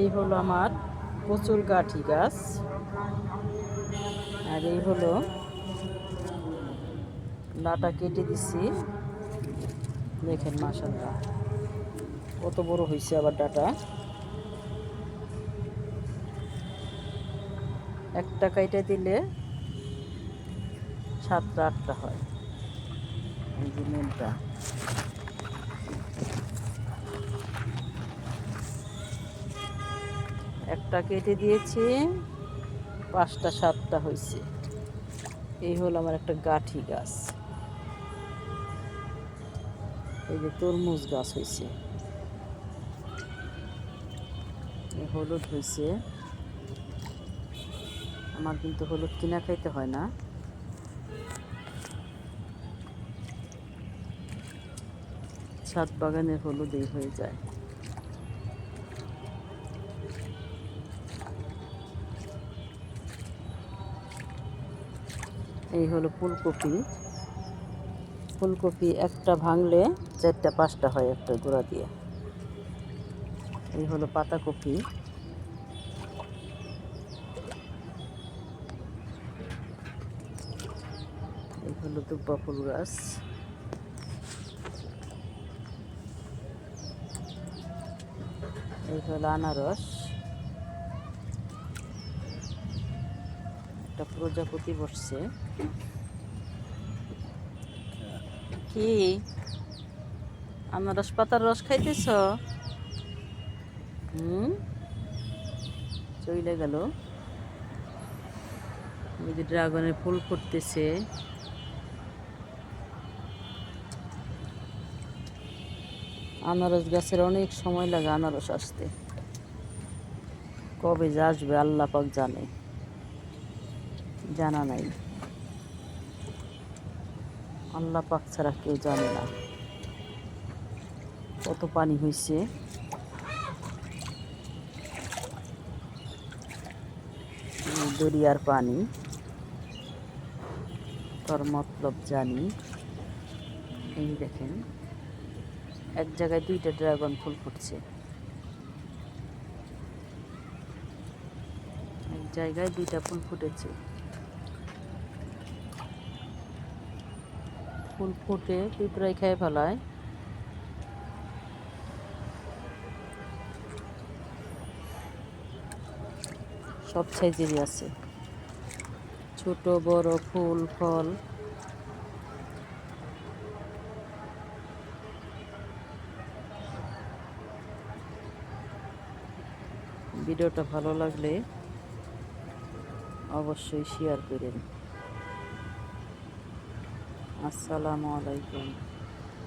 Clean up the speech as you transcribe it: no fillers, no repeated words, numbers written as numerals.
এই হলো আমার কচুর গাঠি গাছ, আর এই হলো ডাটা কেটে দিছি। দেখেন মাশাআল্লাহ কত বড় হয়েছে আবার ডাটা। একটা কাইটা দিলে 7টা 8টা হয়। এই যে মেনটা, একটা কেটে দিয়েছি, 5টা 7টা হয়েছে। এই হলো আমার একটা গাঠি গাছ। এই যে তরমুজ গাছ হয়েছে, এই হলুদ হয়েছে। আমার কিন্তু হলুদ কিনা খাইতে হয় না, ছাদ বাগানের হলুদেই হয়ে যায়। এই হলো ফুলকপি। ফুলকপি একটা ভাঙলে 4টা 5টা হয় একটা গোড়া দিয়ে। এই হলো পাতাকপি। এই হলো দুব্বা ফুল গাছ। এই হলো আনারস। একটা প্রজাপতি বসছে। কি আনারস পাতার রস খাইতেছ? চলে গেল। এই যে ড্রাগনের ফুল ফুটতেছে। আনারস গাছের অনেক সময় লাগে আনারস আসতে, কবে যে আসবে আল্লাহ পাক জানে, জানা নাই। আল্লাহ পাক ছাড়া কেউ জানে না। কত পানি হয়েছে, দরিয়ার পানি, তোর মতলব জানি। এই দেখেন এক জায়গায় 2টা ড্রাগন ফুল ফুটছে, এক জায়গায় 2টা ফুল ফুটেছে। ফুল ফুটে পিঁপড়ায় খেয়ে ফেলায়। সব সাইজেরই আছে, ছোট বড় ফুল ফল। ভিডিওটা ভালো লাগলে অবশ্যই শেয়ার করেন। আসসালামু আলাইকুম।